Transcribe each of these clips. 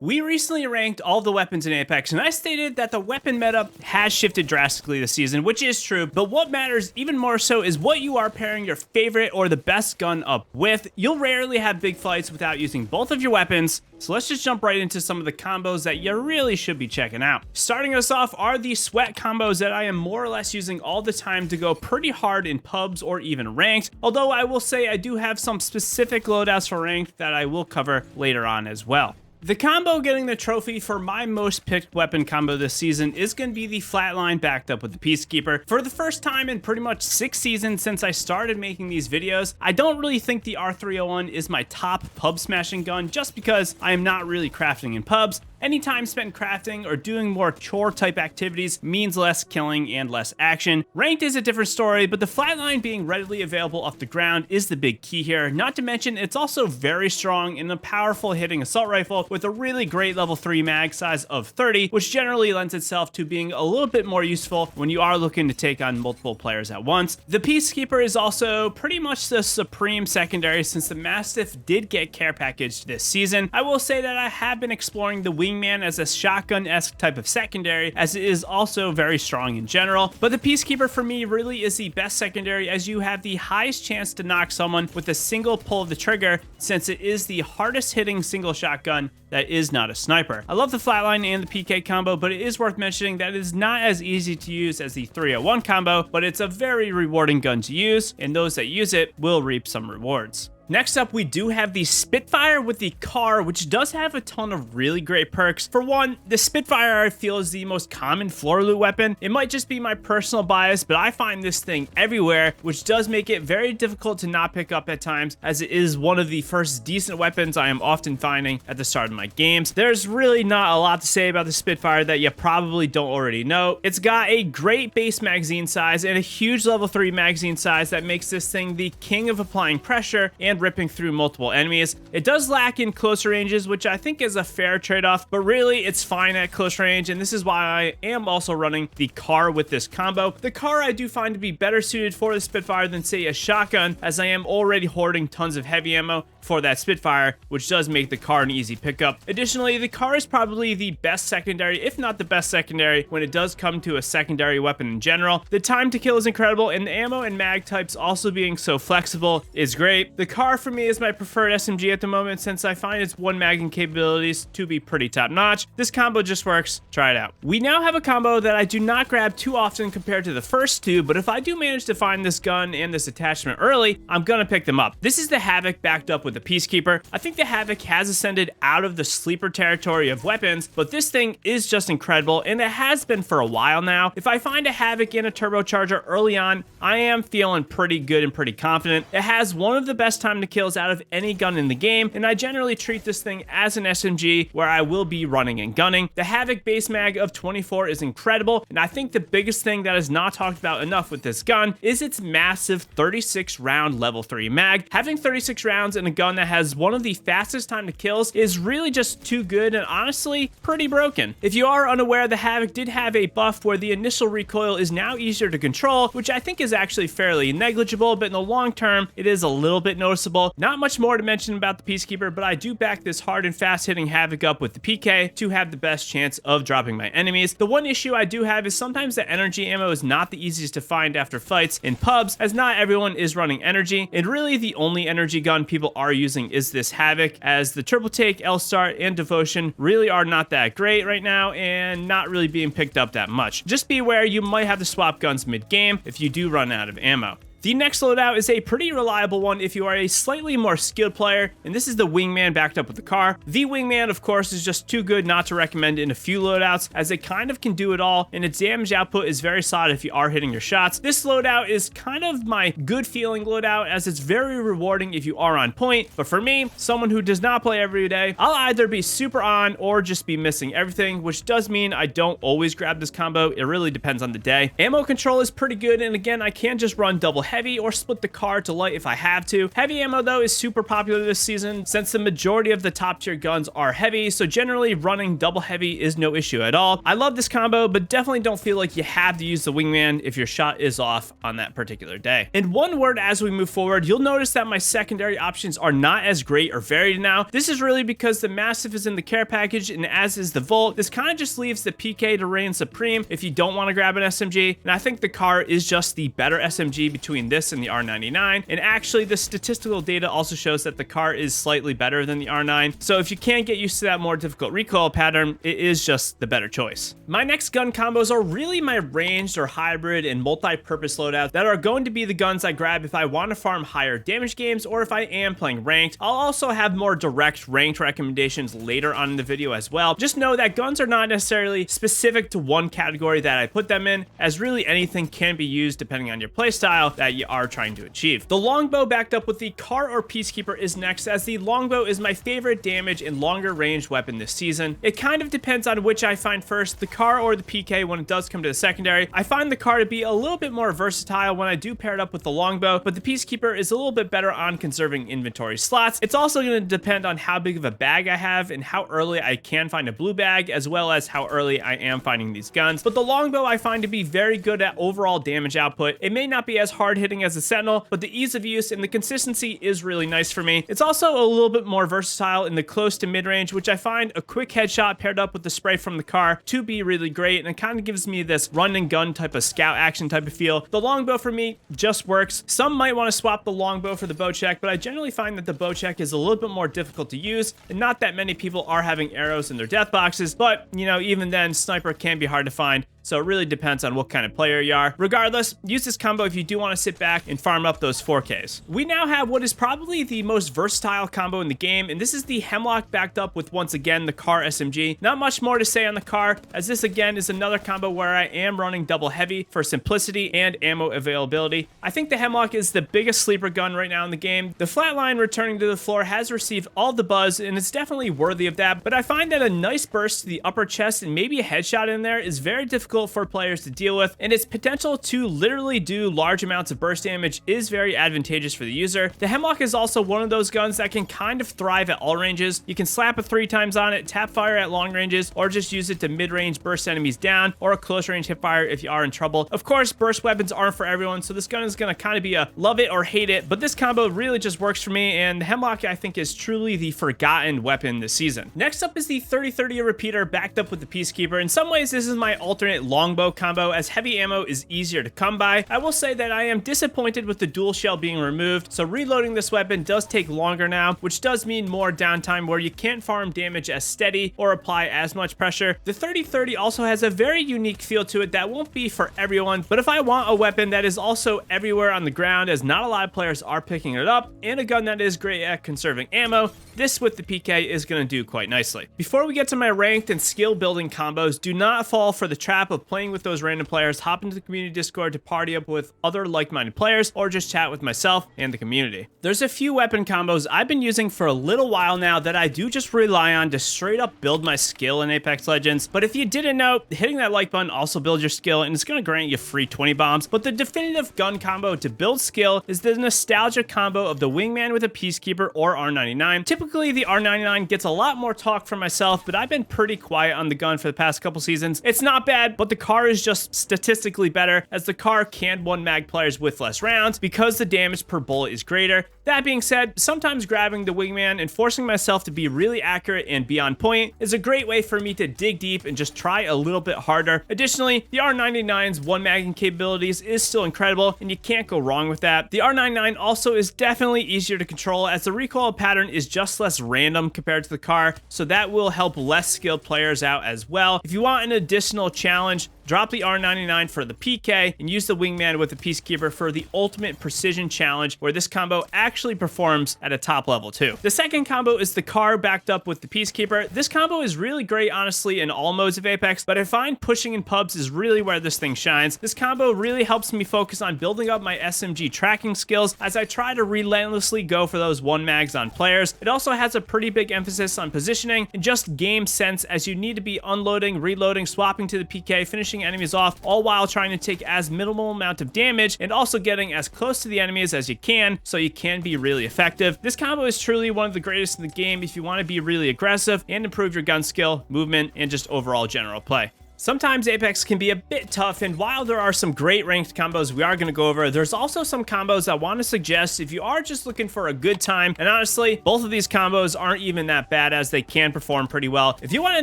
We recently ranked all the weapons in Apex, and I stated that the weapon meta has shifted drastically this season, which is true, but what matters even more so is what you are pairing your favorite or the best gun up with. You'll rarely have big fights without using both of your weapons, so let's just jump right into some of the combos that you really should be checking out. Starting us off are the sweat combos that I am more or less using all the time to go pretty hard in pubs or even ranked, although I will say I do have some specific loadouts for ranked that I will cover later on as well. The combo getting the trophy for my most picked weapon combo this season is going to be the flatline backed up with the Peacekeeper. For the first time in pretty much 6 seasons since I started making these videos, I don't really think the R301 is my top pub smashing gun just because I am not really crafting in pubs. Any time spent crafting or doing more chore type activities means less killing and less action. Ranked is a different story, but the flatline being readily available off the ground is the big key here. Not to mention it's also very strong in a powerful hitting assault rifle with a really great level 3 mag size of 30, which generally lends itself to being a little bit more useful when you are looking to take on multiple players at once. The Peacekeeper is also pretty much the supreme secondary since the Mastiff did get care packaged this season. I will say that I have been exploring the Wingman as a shotgun-esque type of secondary, as it is also very strong in general, but the Peacekeeper for me really is the best secondary as you have the highest chance to knock someone with a single pull of the trigger since it is the hardest hitting single shotgun that is not a sniper. I love the flatline and the PK combo, but it is worth mentioning that it is not as easy to use as the 301 combo, but it's a very rewarding gun to use, and those that use it will reap some rewards. Next up, we do have the Spitfire with the car, which does have a ton of really great perks. For one, the Spitfire I feel is the most common floor loot weapon. It might just be my personal bias, but I find this thing everywhere, which does make it very difficult to not pick up at times, as it is one of the first decent weapons I am often finding at the start of my games. There's really not a lot to say about the Spitfire that you probably don't already know. It's got a great base magazine size and a huge level 3 magazine size that makes this thing the king of applying pressure and ripping through multiple enemies. It does lack in closer ranges, which I think is a fair trade-off, but really it's fine at close range, and this is why I am also running the car with this combo. The car I do find to be better suited for the Spitfire than say a shotgun, as I am already hoarding tons of heavy ammo for that Spitfire, which does make the car an easy pickup. Additionally, the car is probably the best secondary, if not the best secondary, when it does come to a secondary weapon in general. The time to kill is incredible, and the ammo and mag types also being so flexible is great. The car for me is my preferred SMG at the moment since I find its one magging capabilities to be pretty top notch. This combo just works. Try it out. We now have a combo that I do not grab too often compared to the first two, but if I do manage to find this gun and this attachment early, I'm gonna pick them up. This is the Havoc backed up with the Peacekeeper. I think the Havoc has ascended out of the sleeper territory of weapons, but this thing is just incredible, and it has been for a while now. If I find a Havoc and a turbocharger early on, I am feeling pretty good and pretty confident. It has one of the best time to kills out of any gun in the game, and I generally treat this thing as an SMG where I will be running and gunning. The Havoc base mag of 24 is incredible, and I think the biggest thing that is not talked about enough with this gun is its massive 36 round level 3 mag. Having 36 rounds in a gun that has one of the fastest time to kills is really just too good and honestly pretty broken. If you are unaware, the Havoc did have a buff where the initial recoil is now easier to control, which I think is actually fairly negligible, but in the long term it is a little bit noticeable. Not much more to mention about the Peacekeeper, but I do back this hard and fast hitting Havoc up with the PK to have the best chance of dropping my enemies. The one issue I do have is sometimes the energy ammo is not the easiest to find after fights in pubs, as not everyone is running energy, and really the only energy gun people are using is this Havoc, as the Triple Take, L-Start, and Devotion really are not that great right now and not really being picked up that much. Just be aware you might have to swap guns mid-game if you do run out of ammo. The next loadout is a pretty reliable one if you are a slightly more skilled player, and this is the Wingman backed up with the car. The Wingman, of course, is just too good not to recommend in a few loadouts, as it kind of can do it all, and its damage output is very solid if you are hitting your shots. This loadout is kind of my good feeling loadout, as it's very rewarding if you are on point, but for me, someone who does not play every day, I'll either be super on or just be missing everything, which does mean I don't always grab this combo. It really depends on the day. Ammo control is pretty good, and again, I can just run double heavy or split the car to light if I have to. Heavy ammo though is super popular this season since the majority of the top tier guns are heavy, so generally running double heavy is no issue at all. I love this combo, but definitely don't feel like you have to use the wingman if your shot is off on that particular day. In one word, as we move forward, you'll notice that my secondary options are not as great or varied now. This is really because the Mastiff is in the care package and as is the Volt. This kind of just leaves the PK to reign supreme if you don't want to grab an SMG, and I think the car is just the better SMG between this and the R99, and actually the statistical data also shows that the car is slightly better than the R9, so if you can't get used to that more difficult recoil pattern, it is just the better choice. My next gun combos are really my ranged or hybrid and multi-purpose loadouts that are going to be the guns I grab if I want to farm higher damage games or if I am playing ranked. I'll also have more direct ranked recommendations later on in the video as well. Just know that guns are not necessarily specific to one category that I put them in, as really anything can be used depending on your playstyle that you are trying to achieve. The longbow backed up with the car or peacekeeper is next, as the longbow is my favorite damage and longer range weapon this season. It kind of depends on which I find first, the car or the PK when it does come to the secondary. I find the car to be a little bit more versatile when I do pair it up with the longbow, but the peacekeeper is a little bit better on conserving inventory slots. It's also going to depend on how big of a bag I have and how early I can find a blue bag, as well as how early I am finding these guns. But the longbow I find to be very good at overall damage output. It may not be as hard hitting as the Sentinel, but the ease of use and the consistency is really nice for me. It's also a little bit more versatile in the close to mid range, which I find a quick headshot paired up with the spray from the car to be really great, and it kind of gives me this run and gun type of scout action type of feel. The longbow for me just works. Some might want to swap the longbow for the bow check, but I generally find that the bow check is a little bit more difficult to use, and not that many people are having arrows in their death boxes, but you know, even then, sniper can be hard to find. So it really depends on what kind of player you are. Regardless, use this combo if you do want to sit back and farm up those 4Ks. We now have what is probably the most versatile combo in the game, and this is the Hemlock backed up with, once again, the car SMG. Not much more to say on the car, as this again is another combo where I am running double heavy for simplicity and ammo availability. I think the Hemlock is the biggest sleeper gun right now in the game. The flatline returning to the floor has received all the buzz, and it's definitely worthy of that, but I find that a nice burst to the upper chest and maybe a headshot in there is very difficult for players to deal with, and its potential to literally do large amounts of burst damage is very advantageous for the user. The Hemlock is also one of those guns that can kind of thrive at all ranges. You can slap a 3 times on it, tap fire at long ranges, or just use it to mid-range burst enemies down, or a close range hip fire if you are in trouble. Of course, burst weapons aren't for everyone, so this gun is going to kind of be a love it or hate it, but this combo really just works for me, and the Hemlock I think is truly the forgotten weapon this season. Next up is the 30-30 repeater backed up with the Peacekeeper. In some ways, this is my alternate longbow combo, as heavy ammo is easier to come by. I will say that I am disappointed with the dual shell being removed, so reloading this weapon does take longer now, which does mean more downtime where you can't farm damage as steady or apply as much pressure. The 30-30 also has a very unique feel to it that won't be for everyone, but if I want a weapon that is also everywhere on the ground, as not a lot of players are picking it up, and a gun that is great at conserving ammo, this with the PK is going to do quite nicely. Before we get to my ranked and skill building combos, do not fall for the trap of playing with those random players. Hop into the community Discord to party up with other like-minded players, or just chat with myself and the community. There's a few weapon combos I've been using for a little while now that I do just rely on to straight up build my skill in Apex Legends, but if you didn't know, hitting that like button also builds your skill, and it's going to grant you free 20 bombs. But the definitive gun combo to build skill is the nostalgia combo of the wingman with a Peacekeeper or R99. Typically the R99 gets a lot more talk from myself, but I've been pretty quiet on the gun for the past couple seasons. It's not bad, but the car is just statistically better, as the car can one mag players with less rounds because the damage per bullet is greater. That being said, sometimes grabbing the wingman and forcing myself to be really accurate and be on point is a great way for me to dig deep and just try a little bit harder. Additionally, the R99's one magging capabilities is still incredible, and you can't go wrong with that. The R99 also is definitely easier to control, as the recoil pattern is just less random compared to the car, so that will help less skilled players out as well. If you want an additional challenge, drop the R99 for the PK and use the wingman with the Peacekeeper for the ultimate precision challenge, where this combo actually actually performs at a top level too. The second combo is the car backed up with the Peacekeeper. This combo is really great, honestly, in all modes of Apex, but I find pushing in pubs is really where this thing shines. This combo really helps me focus on building up my SMG tracking skills as I try to relentlessly go for those one mags on players. It also has a pretty big emphasis on positioning and just game sense, as you need to be unloading, reloading, swapping to the PK, finishing enemies off, all while trying to take as minimal amount of damage and also getting as close to the enemies as you can so you can be really effective. This combo is truly one of the greatest in the game if you want to be really aggressive and improve your gun skill, movement, and just overall general play. Sometimes Apex can be a bit tough, and while there are some great ranked combos we are going to go over, there's also some combos I want to suggest if you are just looking for a good time. And honestly, both of these combos aren't even that bad, as they can perform pretty well. If you want a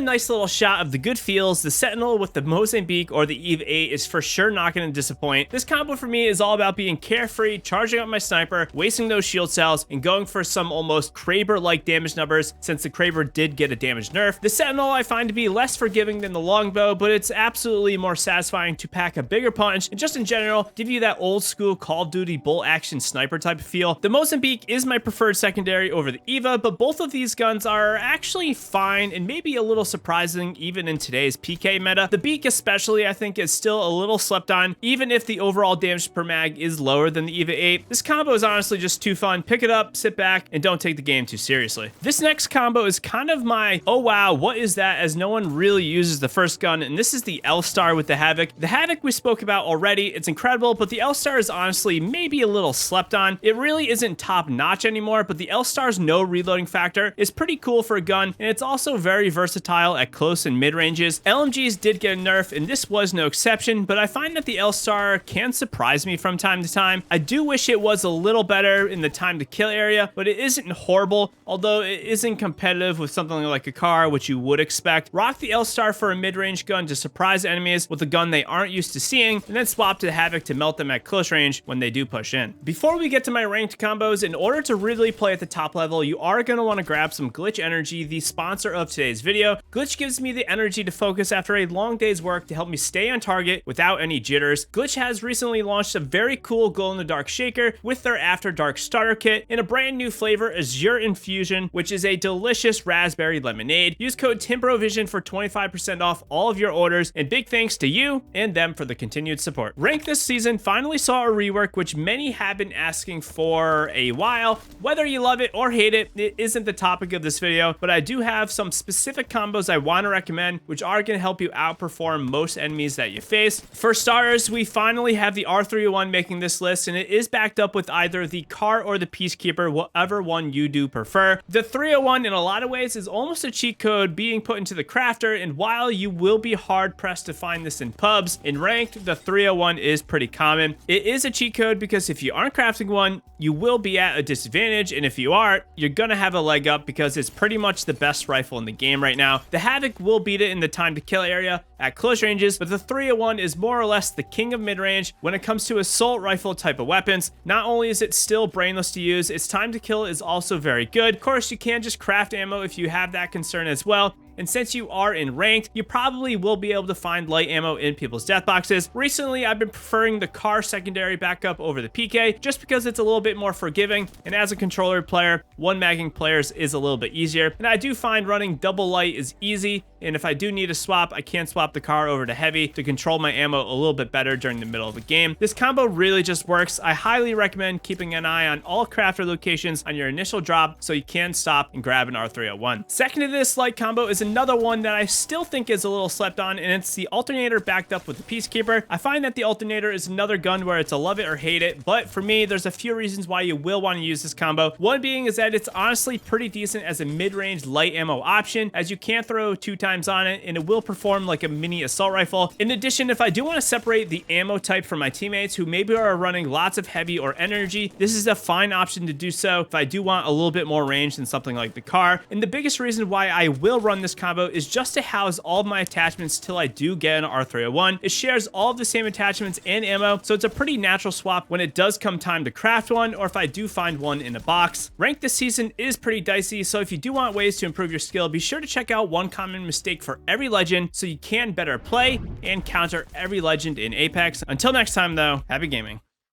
nice little shot of the good feels, the Sentinel with the Mozambique or the Eve 8 is for sure not going to disappoint. This combo for me is all about being carefree, charging up my sniper, wasting those shield cells, and going for some almost Kraber-like damage numbers, since the Kraber did get a damage nerf. The Sentinel I find to be less forgiving than the longbow, but it's absolutely more satisfying to pack a bigger punch and just in general give you that old school Call of Duty bolt action sniper type of feel. The Mozambique is my preferred secondary over the Eva, but both of these guns are actually fine and maybe a little surprising even in today's PK meta. The Beak especially, I think, is still a little slept on, even if the overall damage per mag is lower than the Eva 8. This combo is honestly just too fun. Pick it up, sit back, and don't take the game too seriously. This next combo is kind of my, oh wow, what is that, as no one really uses the first gun, and this is the L-Star with the Havoc. The Havoc we spoke about already. It's incredible, but the L-Star is honestly maybe a little slept on. It really isn't top notch anymore, but the L-Star's no reloading factor is pretty cool for a gun, and it's also very versatile at close and mid ranges. LMGs did get a nerf, and this was no exception, but I find that the L-Star can surprise me from time to time. I do wish it was a little better in the time to kill area, but it isn't horrible, although it isn't competitive with something like a car, which you would expect. Rock the L-Star for a mid-range gun to surprise enemies with a gun they aren't used to seeing, and then swap to the Havoc to melt them at close range when they do push in. Before we get to my ranked combos, in order to really play at the top level, you are going to want to grab some Glitch Energy, the sponsor of today's video. Glitch gives me the energy to focus after a long day's work to help me stay on target without any jitters. Glitch has recently launched a very cool glow-in-the-dark shaker with their After Dark starter kit in a brand new flavor, Azure Infusion, which is a delicious raspberry lemonade. Use code TimProVision for 25% off all of your orders, and big thanks to you and them for the continued support. Rank this season finally saw a rework, which many have been asking for a while. Whether you love it or hate it, it isn't the topic of this video, but I do have some specific combos I want to recommend, which are going to help you outperform most enemies that you face. For starters, we finally have the R301 making this list, and it is backed up with either the car or the Peacekeeper, whatever one you do prefer. The 301 in a lot of ways is almost a cheat code being put into the crafter, and while you will be hard pressed to find this in pubs, in ranked, the 301 is pretty common. It is a cheat code because if you aren't crafting one, you will be at a disadvantage, and if you are, you're gonna have a leg up because it's pretty much the best rifle in the game right now. The Havoc will beat it in the time to kill area at close ranges, but the 301 is more or less the king of mid-range when it comes to assault rifle type of weapons. Not only is it still brainless to use, its time to kill is also very good. Of course, you can just craft ammo if you have that concern as well. And since you are in ranked, you probably will be able to find light ammo in people's death boxes. Recently, I've been preferring the car secondary backup over the PK just because it's a little bit more forgiving, and as a controller player, one magging players is a little bit easier. And I do find running double light is easy, and if I do need a swap, I can swap the car over to heavy to control my ammo a little bit better during the middle of the game. This combo really just works. I highly recommend keeping an eye on all crafter locations on your initial drop so you can stop and grab an R301. Second to this light combo is another one that I still think is a little slept on, and it's the alternator backed up with the Peacekeeper. I find that the alternator is another gun where it's a love it or hate it, but for me, there's a few reasons why you will want to use this combo. One being is that it's honestly pretty decent as a mid-range light ammo option, as you can throw 2 times on it, and it will perform like a mini assault rifle. In addition, if I do want to separate the ammo type from my teammates who maybe are running lots of heavy or energy, this is a fine option to do so if I do want a little bit more range than something like the car. And the biggest reason why I will run this combo is just to house all of my attachments till I do get an R301. It shares all of the same attachments and ammo, so it's a pretty natural swap when it does come time to craft one, or if I do find one in a box. Rank this season is pretty dicey, so if you do want ways to improve your skill, be sure to check out One Common Mistake for Every Legend so you can better play and counter every legend in Apex. Until next time though, happy gaming.